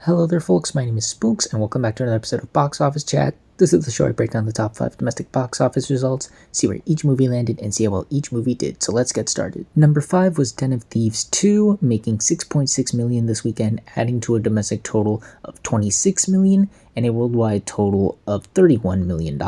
Hello there folks, my name is Spooks and welcome back to another episode of Box Office Chat. This is the show I break down the top 5 domestic box office results, see where each movie landed, and see how well each movie did, so let's get started. Number 5 was Den of Thieves 2, making $6.6 million this weekend, adding to a domestic total of $26 million and a worldwide total of $31 million.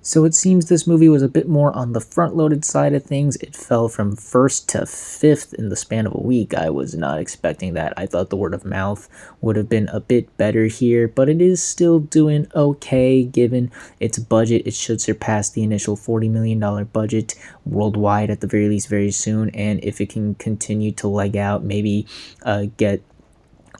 So it seems this movie was a bit more on the front-loaded side of things. It fell from 1st to 5th in the span of a week. I was not expecting that. I thought the word of mouth would have been a bit better here, but it is still doing okay given its budget. It should surpass the initial $40 million budget worldwide at the very least very soon, and if it can continue to leg out, maybe get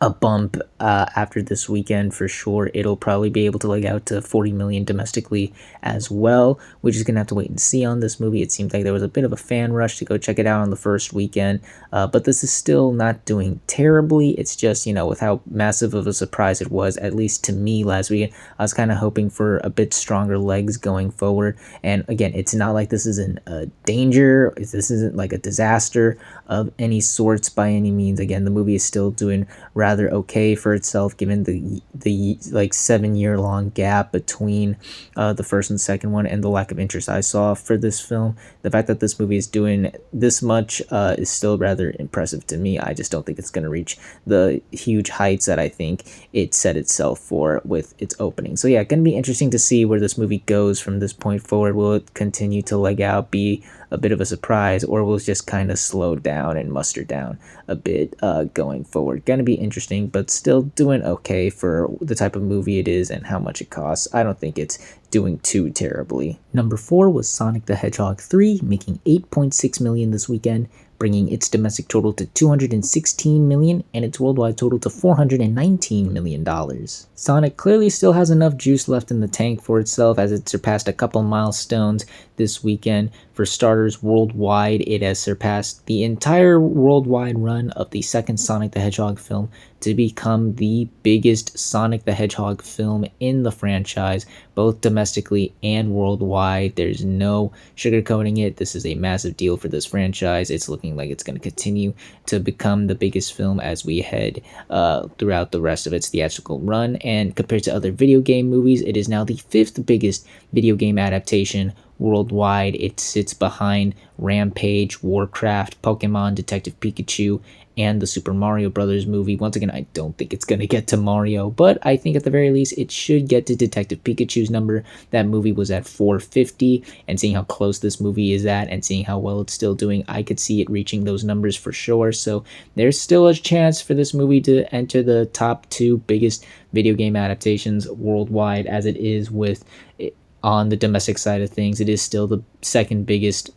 a bump after this weekend for sure, it'll probably be able to leg out to 40 million domestically as well. We're just gonna have to wait and see on this movie. It seems like there was a bit of a fan rush to go check it out on the first weekend, but this is still not doing terribly. It's just, you know, with how massive of a surprise it was, at least to me last weekend, I was kind of hoping for a bit stronger legs going forward. And again, it's not like this is in danger. This isn't like a disaster of any sorts by any means. Again, the movie is still doing rather okay for itself given the like 7-year long gap between the first and second one and the lack of interest I saw for this film. The fact that this movie is doing this much is still rather impressive to me. I just don't think it's going to reach the huge heights that I think it set itself for with its opening. So yeah, going to be interesting to see where this movie goes from this point forward. Will it continue to leg out, be a bit of a surprise, or will it just kind of slow down and muster down a bit going forward? Going to be interesting, but still doing okay for the type of movie it is and how much it costs. I don't think it's doing too terribly. Number 4 was Sonic the Hedgehog 3, making $8.6 million this weekend, bringing its domestic total to $216 million and its worldwide total to $419 million. Sonic clearly still has enough juice left in the tank for itself as it surpassed a couple milestones this weekend. For starters, worldwide, it has surpassed the entire worldwide run of the second Sonic the Hedgehog film to become the biggest Sonic the Hedgehog film in the franchise, both domestically and worldwide. There's no sugarcoating it. This is a massive deal for this franchise. It's looking like it's going to continue to become the biggest film as we head throughout the rest of its theatrical run. And compared to other video game movies, it is now the 5th biggest video game adaptation worldwide. It sits behind Rampage, Warcraft, Pokemon, Detective Pikachu, and the Super Mario Brothers movie. Once again, I don't think it's going to get to Mario, but I think at the very least it should get to Detective Pikachu's number. That movie was at 450, and seeing how close this movie is at and seeing how well it's still doing, I could see it reaching those numbers for sure. So there's still a chance for this movie to enter the top 2 biggest video game adaptations worldwide, as it is with on the domestic side of things. It is still the 2nd biggest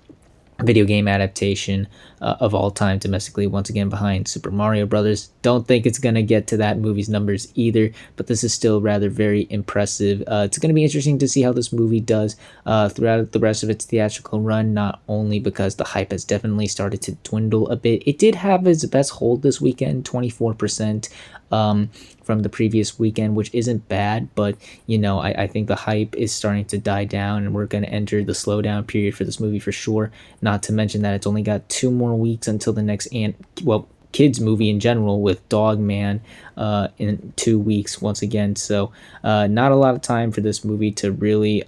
video game adaptation of all time domestically, once again behind Super Mario Brothers. Don't think it's going to get to that movie's numbers either, but this is still rather very impressive. It's going to be interesting to see how this movie does throughout the rest of its theatrical run, not only because the hype has definitely started to dwindle a bit. It did have its best hold this weekend, 24%. From the previous weekend, which isn't bad, but you know, I think the hype is starting to die down and we're going to enter the slowdown period for this movie for sure. Not to mention that it's only got 2 more weeks until the next kids movie in general with Dog Man in 2 weeks once again. So not a lot of time for this movie to really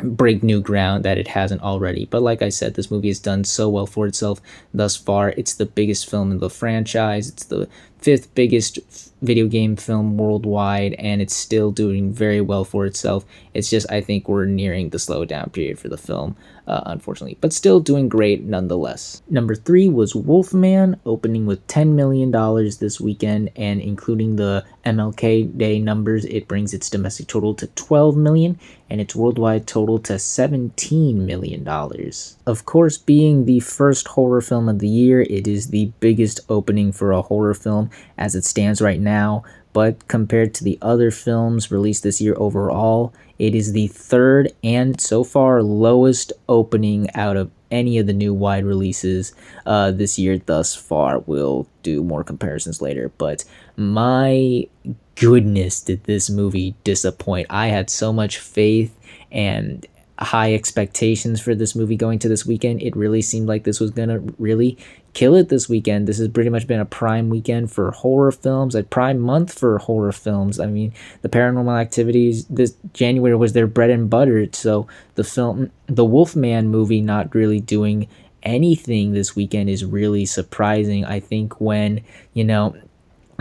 break new ground that it hasn't already. But like I said, this movie has done so well for itself thus far. It's the biggest film in the franchise. It's the 5th biggest video game film worldwide, and it's still doing very well for itself. It's just, I think we're nearing the slowdown period for the film, unfortunately, but still doing great nonetheless. Number 3 was Wolfman, opening with $10 million this weekend, and including the MLK Day numbers, it brings its domestic total to $12 million and its worldwide total to $17 million. Of course, being the first horror film of the year, it is the biggest opening for a horror film as it stands right now, but compared to the other films released this year overall, it is the 3rd and so far lowest opening out of any of the new wide releases this year thus far. We'll do more comparisons later, but my goodness, did this movie disappoint. I had so much faith and high expectations for this movie going to this weekend. It really seemed like this was gonna really kill it this weekend. This has pretty much been a prime weekend for horror films, a prime month for horror films. I mean, the Paranormal Activities, this January was their bread and butter. So the Wolfman movie not really doing anything this weekend is really surprising. I think when,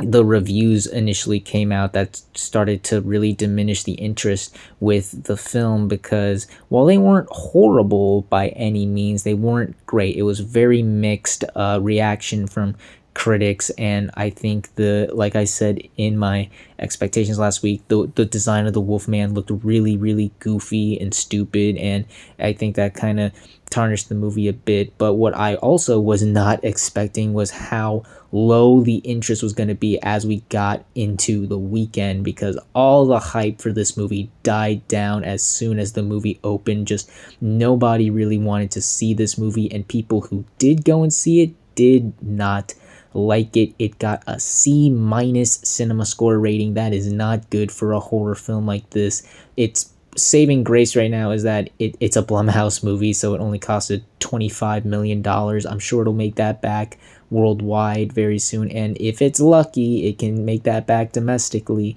the reviews initially came out, that started to really diminish the interest with the film, because while they weren't horrible by any means, they weren't great. It was very mixed reaction from critics, and I think like I said in my expectations last week, the design of the Wolfman looked really, really goofy and stupid, and I think that kind of tarnished the movie a bit. But what I also was not expecting was how low the interest was going to be as we got into the weekend, because all the hype for this movie died down as soon as the movie opened. Just nobody really wanted to see this movie, and people who did go and see it did not like it. It got a C- cinema score rating. That is not good for a horror film like this. Its saving grace right now is that it's a Blumhouse movie, so it only costed $25 million. I'm sure it'll make that back worldwide very soon, and if it's lucky, it can make that back domestically.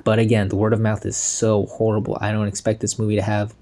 But again, the word of mouth is so horrible. I don't expect this movie to have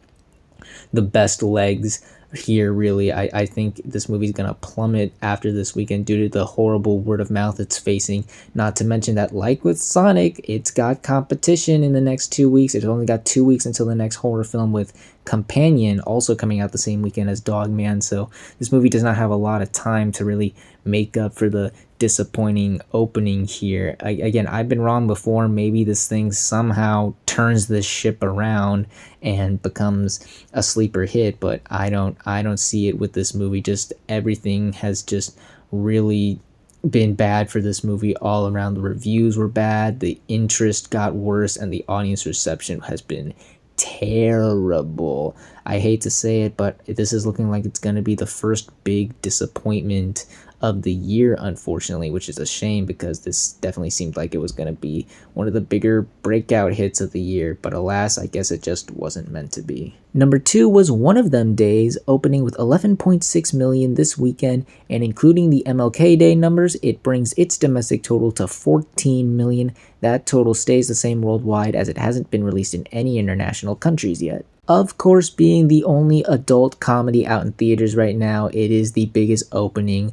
the best legs here, really. I think this movie's gonna plummet after this weekend due to the horrible word of mouth it's facing. Not to mention that, like with Sonic, it's got competition in the next 2 weeks. It's only got 2 weeks until the next horror film with Companion also coming out the same weekend as Dogman. So this movie does not have a lot of time to really make up for the disappointing opening here. Again, I've been wrong before. Maybe this thing somehow turns this ship around and becomes a sleeper hit, but I don't see it with this movie. Just everything has just really been bad for this movie all around. The reviews were bad, the interest got worse, and the audience reception has been terrible. I hate to say it, but this is looking like it's going to be the first big disappointment of the year, unfortunately, which is a shame, because this definitely seemed like it was going to be one of the bigger breakout hits of the year, but alas, I guess it just wasn't meant to be. Number 2 was One of Them Days, opening with 11.6 million this weekend, and including the MLK Day numbers, it brings its domestic total to 14 million. That total stays the same worldwide, as it hasn't been released in any international countries yet. Of course, being the only adult comedy out in theaters right now, it is the biggest opening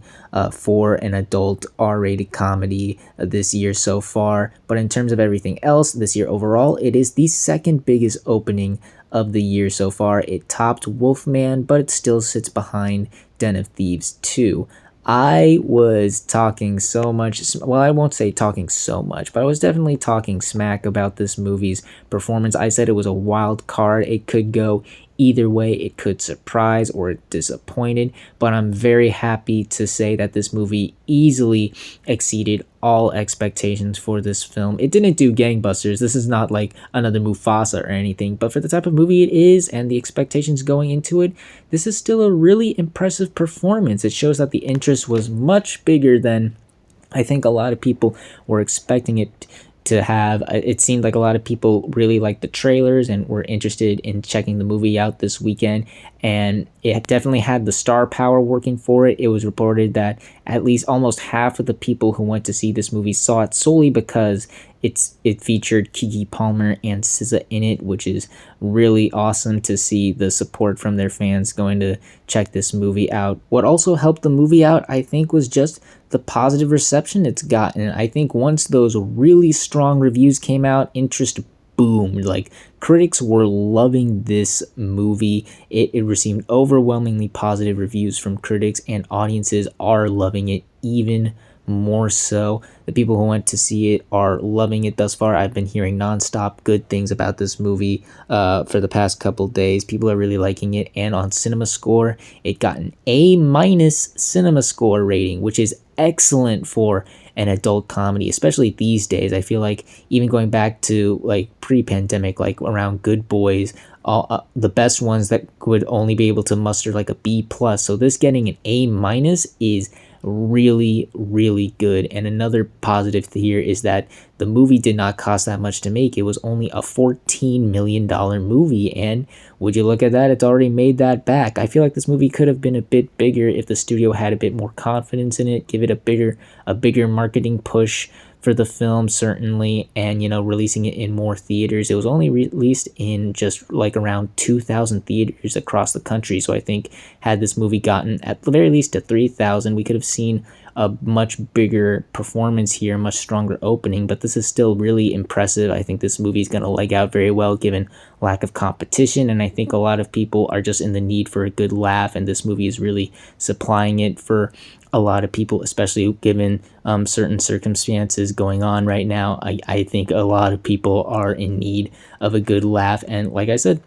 for an adult R-rated comedy this year so far. But in terms of everything else this year overall, it is the second biggest opening of the year so far. It topped Wolfman, but it still sits behind Den of Thieves 2. I was talking so much, well, I won't say talking so much, but I was definitely talking smack about this movie's performance. I said it was a wild card. It could go either way. It could surprise or disappointed, but I'm very happy to say that this movie easily exceeded all expectations for this film. It didn't do gangbusters. This is not like another Mufasa or anything, but for the type of movie it is and the expectations going into it, this is still a really impressive performance. It shows that the interest was much bigger than I think a lot of people were expecting it to have. It seemed like a lot of people really liked the trailers and were interested in checking the movie out this weekend, and it definitely had the star power working for it. It was reported that at least almost half of the people who went to see this movie saw it solely because it featured Keke Palmer and SZA in it, which is really awesome to see the support from their fans going to check this movie out. What also helped the movie out, I think, was just the positive reception it's gotten. I think once those really strong reviews came out, interest boomed. Like, critics were loving this movie. It received overwhelmingly positive reviews from critics, and audiences are loving it even more so. The people who went to see it are loving it thus far. I've been hearing nonstop good things about this movie for the past couple days. People are really liking it, and on Cinema Score, it got an A- Cinema Score rating, which is excellent for an adult comedy, especially these days. I feel like even going back to like pre-pandemic, like around Good Boys, the best ones that would only be able to muster like a B+. So this getting an A- is really, really good. And another positive here is that the movie did not cost that much to make. It was only a $14 million movie, and would you look at that, it's already made that back. I feel like this movie could have been a bit bigger if the studio had a bit more confidence in it, give it a bigger marketing push for the film, certainly, and releasing it in more theaters. It was only released in just like around 2,000 theaters across the country, so I think had this movie gotten at the very least to 3,000, we could have seen a much bigger performance here, much stronger opening. But this is still really impressive. I think this movie is going to leg out very well given lack of competition, and I think a lot of people are just in the need for a good laugh, and this movie is really supplying it for a lot of people, especially given certain circumstances going on right now. I think a lot of people are in need of a good laugh, and like I said,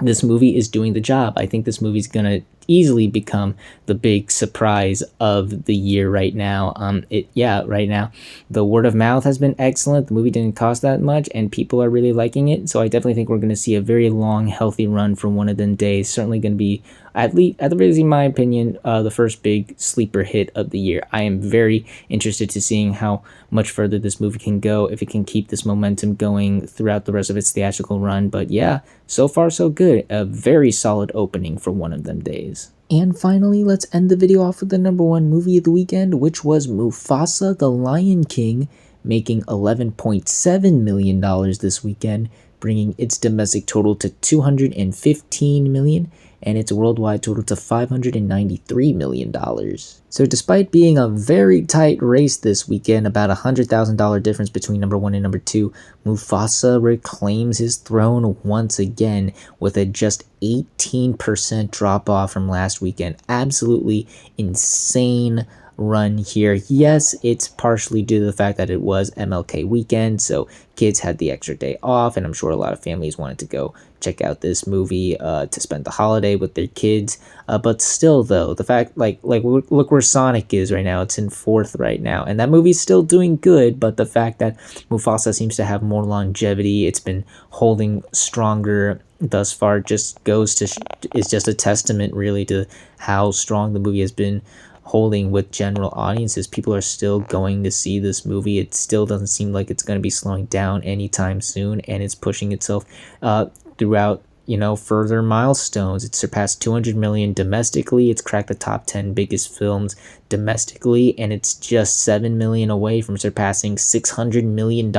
this movie is doing the job. I think this movie's gonna easily become the big surprise of the year right now. Right now, the word of mouth has been excellent. The movie didn't cost that much, and people are really liking it. So I definitely think we're gonna see a very long, healthy run for One of Them Days. Certainly gonna be, at the very least, in my opinion, the first big sleeper hit of the year. I am very interested to seeing how much further this movie can go, if it can keep this momentum going throughout the rest of its theatrical run. But yeah, so far so good. A very solid opening for One of Them Days. And finally, let's end the video off with the number one movie of the weekend, which was Mufasa: The Lion King, making $11.7 million this weekend, bringing its domestic total to $215 million and its worldwide total to $593 million. So despite being a very tight race this weekend, about $100,000 difference between number one and number two, Mufasa reclaims his throne once again with a just 18% drop off from last weekend. Absolutely insane run here. Yes, it's partially due to the fact that it was MLK weekend, so kids had the extra day off, and I'm sure a lot of families wanted to go check out this movie to spend the holiday with their kids. But still, though, the fact, like look where Sonic is right now. It's in fourth right now, and that movie's still doing good. But the fact that Mufasa seems to have more longevity, it's been holding stronger thus far, just is just a testament, really, to how strong the movie has been holding with general audiences. People are still going to see this movie. It still doesn't seem like it's going to be slowing down anytime soon, and it's pushing itself throughout further milestones. It surpassed 200 million domestically. It's cracked the top 10 biggest films domestically, and it's just 7 million away from surpassing $600 million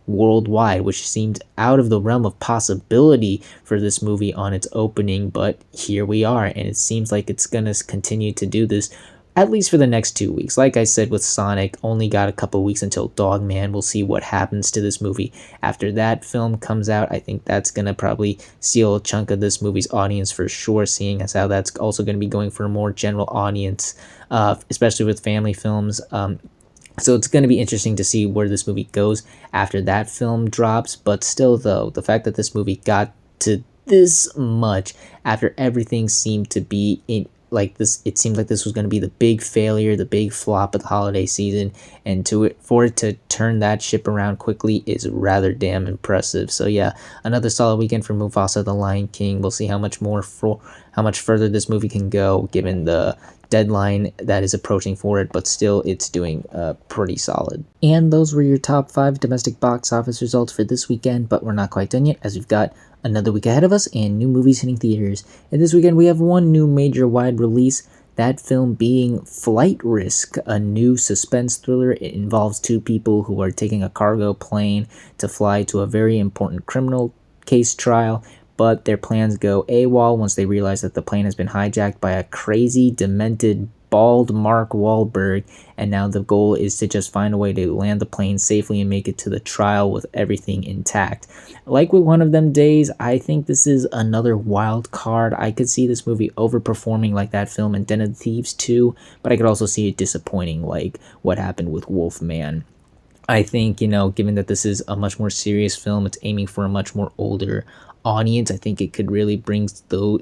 worldwide, which seemed out of the realm of possibility for this movie on its opening. But here we are, and it seems like it's gonna continue to do this at least for the next 2 weeks. Like I said with Sonic, only got a couple weeks until Dogman. We'll see what happens to this movie after that film comes out. I think that's going to probably seal a chunk of this movie's audience for sure, seeing as how that's also going to be going for a more general audience, especially with family films. So it's going to be interesting to see where this movie goes after that film drops. But still, though, the fact that this movie got to this much after everything seemed to be in like this, it seemed like this was going to be the big failure, the big flop of the holiday season, and for it to turn that ship around quickly is rather damn impressive. So yeah, another solid weekend for Mufasa: The Lion King. We'll see how much further this movie can go given the deadline that is approaching for it, but still it's doing pretty solid. And those were your top 5 domestic box office results for this weekend, but we're not quite done yet, as we've got another week ahead of us and new movies hitting theaters. And this weekend we have one new major wide release, that film being Flight Risk, a new suspense thriller. It involves 2 people who are taking a cargo plane to fly to a very important criminal case trial, but their plans go AWOL once they realize that the plane has been hijacked by a crazy, demented, bald Mark Wahlberg, and now the goal is to just find a way to land the plane safely and make it to the trial with everything intact. Like with One of Them Days, I think this is another wild card. I could see this movie overperforming like that film and Den of Thieves 2, but I could also see it disappointing like what happened with Wolfman. I think, given that this is a much more serious film, it's aiming for a much more older audience. I think it could really bring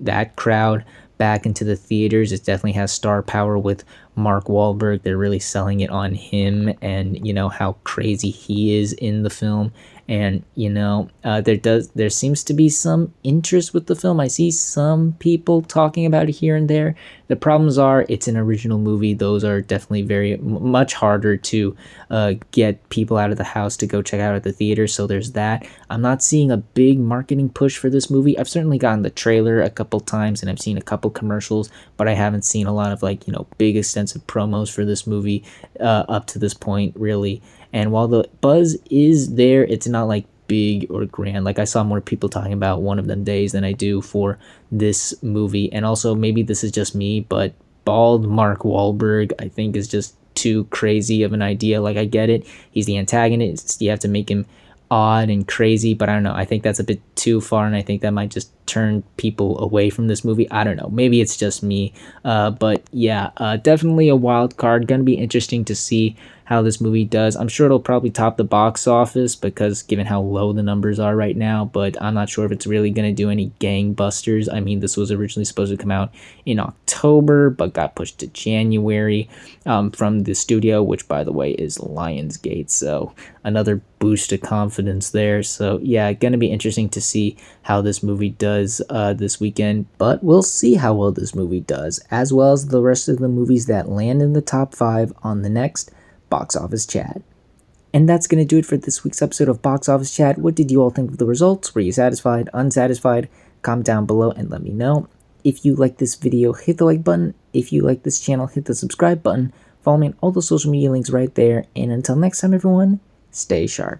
that crowd back into the theaters. It definitely has star power with Mark Wahlberg. They're really selling it on him and, how crazy he is in the film. And there seems to be some interest with the film. I see some people talking about it here and there. The problems are it's an original movie. Those are definitely very much harder to get people out of the house to go check out at the theater. So there's that. I'm not seeing a big marketing push for this movie. I've certainly gotten the trailer a couple times and I've seen a couple commercials, but I haven't seen a lot of big extensive promos for this movie up to this point, really. And while the buzz is there, it's not like big or grand. Like I saw more people talking about One of Them Days than I do for this movie. And also maybe this is just me, but bald Mark Wahlberg I think is just too crazy of an idea. Like I get it, he's the antagonist, you have to make him odd and crazy, but I don't know, I think that's a bit too far, and I think that might just turn people away from this movie. I don't know, maybe it's just me, but yeah, definitely a wild card. Gonna be interesting to see how this movie does. I'm sure it'll probably top the box office because given how low the numbers are right now, but I'm not sure if it's really going to do any gangbusters. I mean, this was originally supposed to come out in October, but got pushed to January from the studio, which by the way is Lionsgate. So another boost of confidence there. So yeah, going to be interesting to see how this movie does this weekend, but we'll see how well this movie does, as well as the rest of the movies that land in the top 5 on the next Box Office Chat. And that's going to do it for this week's episode of Box Office Chat. What did you all think of the results? Were you satisfied, unsatisfied? Comment down below and let me know. If you like this video, hit the like button. If you like this channel, hit the subscribe button. Follow me on all the social media links right there. And until next time, everyone, stay sharp.